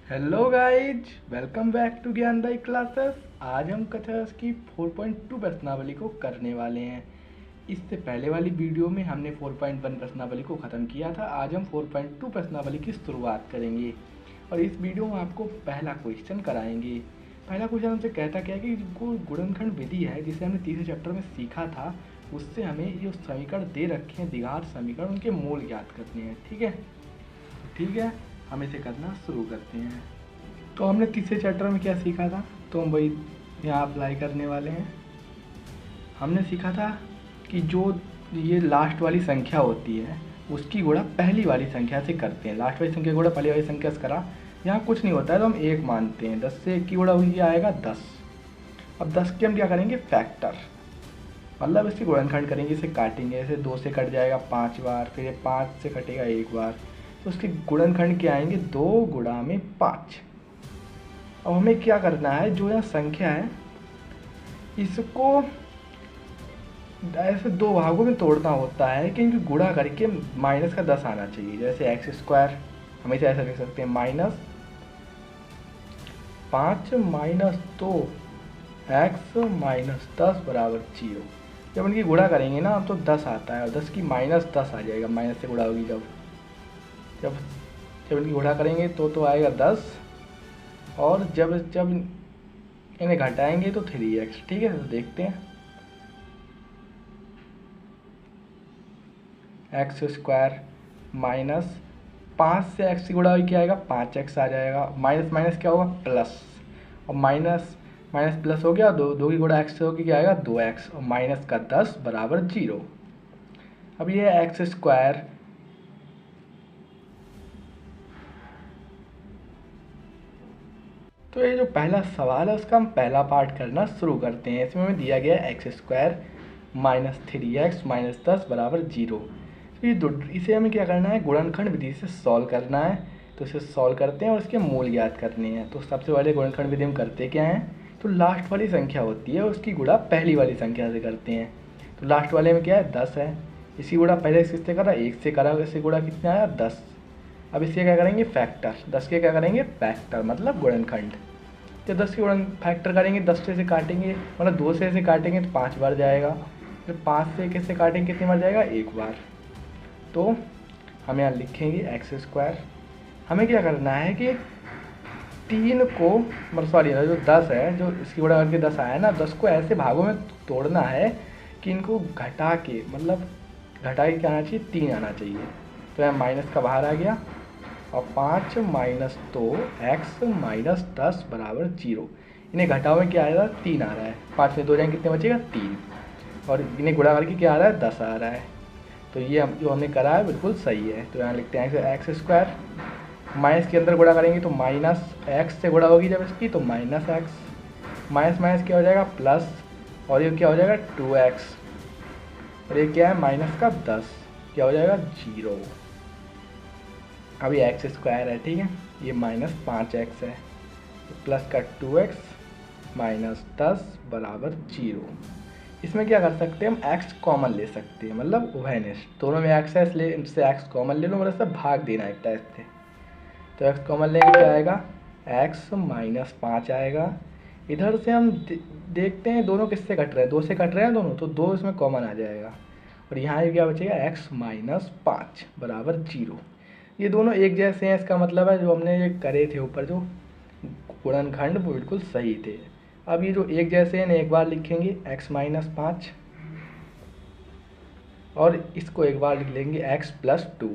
Hello guys, welcome back to Gyandayi classes. आज हम कथास की 4.2 प्रश्नावली को करने वाले हैं। इससे पहले वाली वीडियो में हमने 4.1 प्रश्नावली को ख़त्म किया था। आज हम 4.2 प्रश्नावली की शुरुआत करेंगे और इस वीडियो में आपको पहला क्वेश्चन कराएंगे। पहला क्वेश्चन हमसे कहता क्या है कि जो गुणनखंड विधि है जिसे हमने तीसरे चैप्टर में सीखा था, उससे हमें जो समीकरण दे रखे हैं द्विघात समीकरण, उनके मूल ज्ञात करने हैं। ठीक है, हम इसे करना शुरू करते हैं। तो हमने तीसरे चैप्टर में क्या सीखा था, तो हम वही यहाँ अप्लाई करने वाले हैं। हमने सीखा था कि जो ये लास्ट वाली संख्या होती है उसकी गुणा पहली वाली संख्या से करते हैं। लास्ट वाली संख्या गुणा पहली वाली संख्या से करा, यहाँ कुछ नहीं होता है तो हम 1 मानते हैं। 10 से 1 की गुणा हुई आएगा 10। अब 10 के हम क्या करेंगे, फैक्टर, मतलब इसकी गुणनखंड करेंगे, इसे काटेंगे। ऐसे 2 से कट जाएगा 5 बार, फिर ये 5 से कटेगा 1 बार, तो उसके गुणनखंड क्या आएंगे, 2 गुणा में 5। अब हमें क्या करना है, जो यह संख्या है इसको ऐसे 2 भागों में तोड़ना होता है, क्योंकि गुणा करके माइनस का 10 आना चाहिए। जैसे x² हमेशा ऐसा लिख सकते हैं, -5 - 2 x -10 बराबर 0। जब इनकी गुणा करेंगे ना तो 10 आता है और 10 की -10 आ जाएगा। माइनस से गुणा होगी जब जब जब इनकी गुणा करेंगे तो आएगा 10, और जब जब इन्हें घटाएंगे तो 3x। ठीक है, तो देखते हैं। x² माइनस 5 से x की गुणा हुई क्या आएगा, 5x आ जाएगा। माइनस माइनस क्या होगा, प्लस, और माइनस माइनस प्लस हो गया। दो की गुणा x से होगी क्या आएगा, 2x, और माइनस का 10 बराबर 0। अब ये x², तो ये जो पहला सवाल है उसका हम पहला पार्ट करना शुरू करते हैं। इसमें हमें दिया गया है x² माइनस 3x माइनस 10 बराबर 0। तो ये इसे हमें क्या करना है, गुणनखंड विधि से सॉल्व करना है। तो इसे सॉल्व करते हैं और इसके मूल ज्ञात करने हैं। तो सबसे पहले गुणनखंड विधि में करते क्या हैं, तो लास्ट वाली संख्या होती है उसकी गुणा पहली वाली संख्या से करते हैं। तो लास्ट वाले में क्या है, 10 है, इसी गुणा पहले किससे करा, 1 से करा, इससे गुणा कितना आया, 10। अब इसके क्या करेंगे, फैक्टर। 10 के क्या करेंगे, फैक्टर, मतलब गुणनखंड। जब 10 के गुणन फैक्टर करेंगे, 10 से काटेंगे, मतलब 2 से काटेंगे तो 5 बार जाएगा। फिर 5 से किससे काटेंगे, कितनी बार जाएगा, 1 बार। तो हम यहाँ लिखेंगे x²। हमें क्या करना है कि 3 को, मतलब सॉरी, जो 10 है, जो इसकी गुणा करके 10 आया ना, 10 को ऐसे भागों में तोड़ना है कि इनको घटा के, मतलब घटा के क्या आना चाहिए, 3 आना चाहिए। तो यहाँ माइनस का बाहर आ गया, और 5 - 2 x - 10 बराबर 0। इन्हें घटाओ में क्या आ रहा है, 3 आ रहा है। 5 में 2 जाएंगे, कितने बचेगा, 3, और इन्हें गुणा करके क्या आ रहा है, 10 आ रहा है। तो ये जो हमने करा है बिल्कुल सही है। तो यहाँ लिखते हैं x², माइनस के अंदर गुणा करेंगे तो माइनस x से गुणा होगी जब इसकी, तो -x, माइनस माइनस क्या हो जाएगा, प्लस, और ये क्या हो जाएगा 2x, और ये क्या है, माइनस का 10, क्या हो जाएगा, 0। अब ये x² है, ठीक है, ये -5x है, प्लस का 2x माइनस 10 बराबर 0। इसमें क्या कर सकते हैं, हम x कॉमन ले सकते हैं, मतलब उभयनिष्ठ, दोनों में x है इसलिए इनसे x कॉमन ले लो, मतलब इससे भाग देना एक टाइप से। तो x कॉमन लेंगे क्या आएगा, x -5 आएगा। इधर से हम देखते हैं दोनों किससे कट रहे हैं, 2 से कट रहे हैं दोनों, तो 2 इसमें कॉमन आ जाएगा, और यहाँ क्या बचेगा, x -5 बराबर 0। ये दोनों एक जैसे हैं, इसका मतलब है जो हमने ये करे थे ऊपर जो गुणनखंड वो बिल्कुल सही थे। अब ये जो एक जैसे हैं एक बार लिखेंगे x -5, और इसको एक बार लिख लेंगे x +2,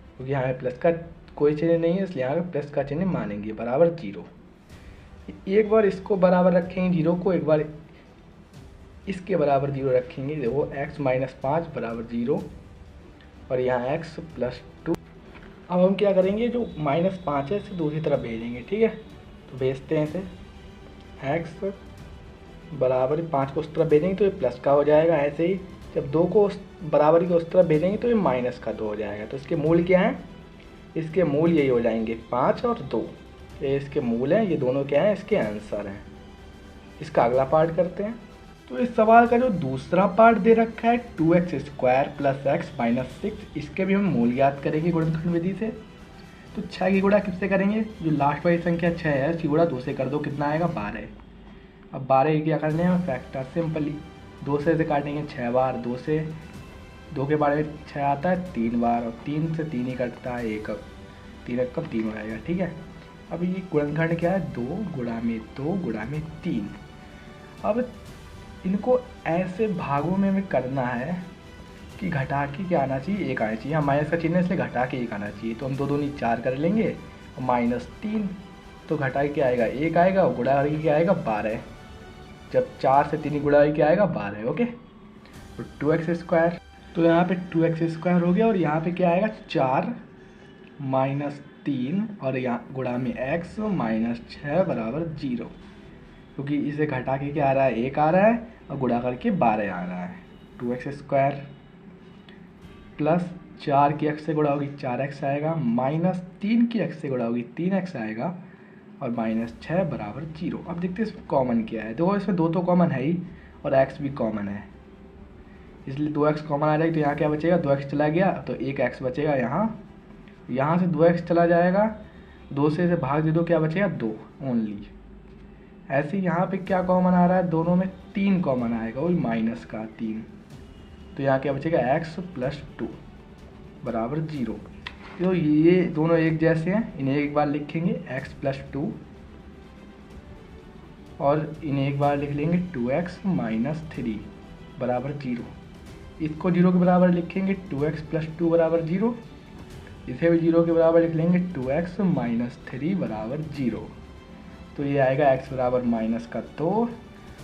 क्योंकि यहाँ पे प्लस का कोई चिन्ह नहीं है इसलिए यहाँ पे प्लस का चिन्ह मानेंगे, बराबर 0। एक बार इसको बराबर रखेंगे 0 को, एक बार इसके बराबर 0 रखेंगे। देखो x -5 बराबर 0, और यहाँ x +2। अब हम क्या करेंगे, जो -5 है इसे दूसरी तरफ भेजेंगे। ठीक है, तो भेजते हैं इसे, x बराबर 5 को उस तरफ भेजेंगे तो ये प्लस का हो जाएगा। ऐसे ही जब 2 को उस बराबरी को उस तरफ भेजेंगे तो ये माइनस का 2 हो जाएगा। तो इसके मूल क्या हैं, इसके मूल यही हो जाएंगे, 5 और 2, ये इसके मूल हैं, ये दोनों क्या हैं, इसके आंसर हैं। इसका अगला पार्ट करते हैं। तो इस सवाल का जो दूसरा पार्ट दे रखा है 2x² + x - 6, इसके भी हम मूल ज्ञात करेंगे गुणनखंड विधि से। तो 6 की गुणा किससे करेंगे, जो लास्ट वाली संख्या 6 है उसकी गुणा 2 से कर दो, कितना आएगा 12। अब 12 क्या करने हैं फैक्टर, सिंपली 2 से काटेंगे 6 बार, 2 से 2 के बारे में 6 आता है 3 बार, और 3 से 3 ही कटता है 1, 3 एक कब 3 हो जाएगा, ठीक है। अब ये गुणनखंड क्या है 2 गुणा में 2 गुणा में 3। अब इनको ऐसे भागों में हमें करना है कि घटा के क्या आना चाहिए, 1 आना चाहिए। यहाँ माइनस का चिन्ह है इसलिए घटा के 1 आना चाहिए, तो हम 2 दूनी 4 कर लेंगे और -3, तो घटा के क्या आएगा 1 आएगा, और गुणा करके क्या आएगा 12। जब 4 से 3 गुणा क्या आएगा 12, ओके। तो 2x², तो यहाँ पे 2x² हो गया, और यहाँ पे क्या आएगा 4 -3 और यहाँ गुणा में x -6 बराबर 0, क्योंकि इसे घटा के क्या आ रहा है 1 आ रहा है और गुणा करके 12 आ रहा है। 2x² प्लस 4 की x से गुणा होगी 4x आएगा, -3 की x से गुणा होगी 3x आएगा, और -6 बराबर 0। अब देखते हैं इसमें कॉमन क्या है, देखो इसमें 2 तो कॉमन है ही और x भी कॉमन है, इसलिए 2x कॉमन आ जाएगी, तो यहाँ क्या बचेगा 2x चला गया तो 1x बचेगा, यहाँ से 2x चला जाएगा, 2 से इसे भाग दे दो क्या बचेगा 2 ओनली। ऐसे यहाँ पे क्या कॉमन आ रहा है, दोनों में 3 कॉमन आएगा, वही माइनस का 3, तो यहाँ क्या बचेगा x + 2 बराबर 0। तो ये दोनों एक जैसे हैं, इन्हें एक बार लिखेंगे x + 2, और इन्हें एक बार लिख लेंगे 2x - 3 बराबर 0। इसको 0 के बराबर लिखेंगे 2x + 2 बराबर 0, इसे भी 0 के बराबर लिख लेंगे 2x - 3 बराबर 0। तो ये आएगा x बराबर -2,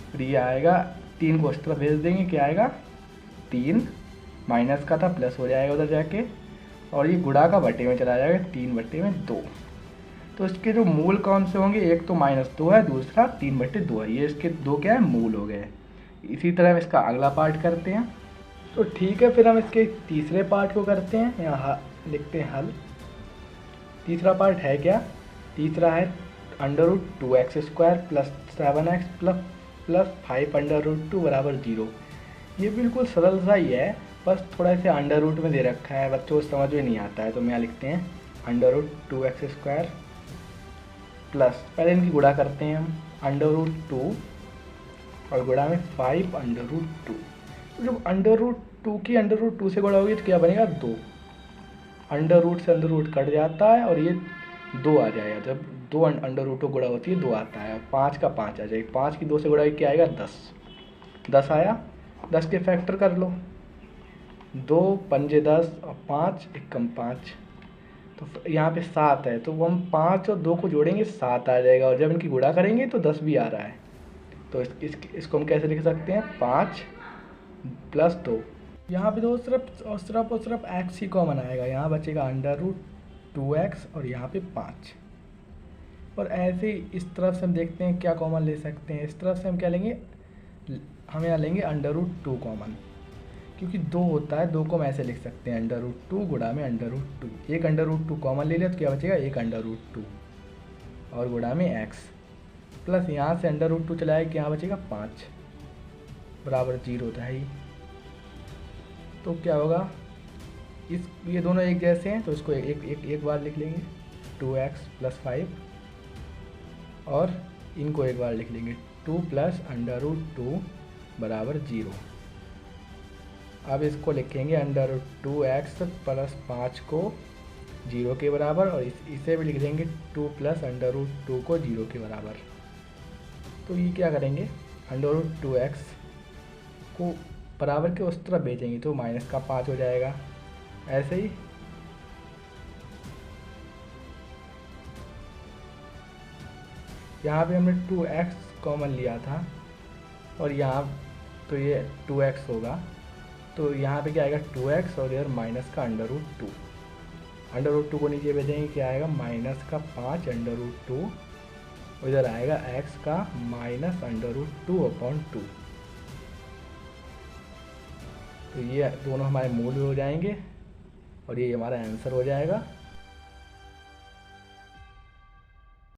और ये आएगा 3 को इस तरफ भेज देंगे, क्या आएगा 3, माइनस का था प्लस हो जाएगा उधर जाके, और ये गुणा का बटे में चला जाएगा 3/2। तो इसके जो मूल कौन से होंगे, एक तो -2 है, दूसरा 3/2 है, ये इसके 2 क्या है मूल हो गए। इसी तरह हम इसका अगला पार्ट करते हैं। तो ठीक है, फिर हम इसके तीसरे पार्ट को करते हैं, यहाँ लिखते हैं हल। तीसरा पार्ट है क्या, तीसरा है √2x² + 7x + 5√2 बराबर 0। ये बिल्कुल सरल सा ही है, बस थोड़ा इसे अंडर रूट में दे रखा है, बच्चों को समझ में नहीं आता है, तो हम यहाँ लिखते हैं √2x² प्लस, पहले इनकी गुणा करते हैं हम, √2 और गुणा में 5√2। तो जब √2 की √2 से गुणा होगी तो क्या बनेगा 2, अंडर रूट से अंडर रूट कट जाता है और ये 2 आ जाएगा। जब 2 अंडर रूट को गुणा होती है 2 आता है, और 5 का 5 आ जाएगा, 5 की 2 से गुणा क्या आएगा 10 आया। 10 के फैक्टर कर लो, 2 पंजे 10 और 5 एकम 5, तो यहाँ पे 7 है, तो वो हम 5 और 2 को जोड़ेंगे 7 आ जाएगा, और जब इनकी गुणा करेंगे तो 10 भी आ रहा है। तो इसको हम कैसे लिख सकते हैं, 5 + 2, यहाँ पे तो सिर्फ x ही कॉमन आएगा, यहाँ बचेगा √2x और यहाँ पे 5। और ऐसे ही इस तरफ से हम देखते हैं क्या कॉमन ले सकते हैं, इस तरफ से हम क्या लेंगे, हम यहाँ लेंगे √2 कॉमन, क्योंकि 2 होता है, 2 को हम ऐसे लिख सकते हैं √2 गुणा में √2, एक √2 कॉमन ले लिया तो क्या बचेगा एक √2 और गुणा में x, प्लस यहाँ से √2 चलाए कि यहाँ बचेगा 5 बराबर 0 था ही। तो क्या होगा, ये दोनों एक जैसे हैं तो इसको एक बार लिख लेंगे 2x + 5, और इनको एक बार लिख लेंगे 2 + √2 बराबर 0। अब इसको लिखेंगे √2x + 5 को 0 के बराबर, और इसे भी लिख देंगे 2 + √2 को 0 के बराबर। तो ये क्या करेंगे, √2x को बराबर के उस तरफ भेजेंगे तो -5 हो जाएगा। ऐसे ही यहाँ पे हमने 2x कॉमन लिया था, और यहाँ तो ये 2x होगा, तो यहाँ पे क्या आएगा 2x और इधर माइनस का √2, √2 को नीचे भेजेंगे क्या आएगा -5 √2, इधर आएगा x का -√2/2। तो ये दोनों हमारे मूल हो जाएंगे और ये हमारा आंसर हो जाएगा।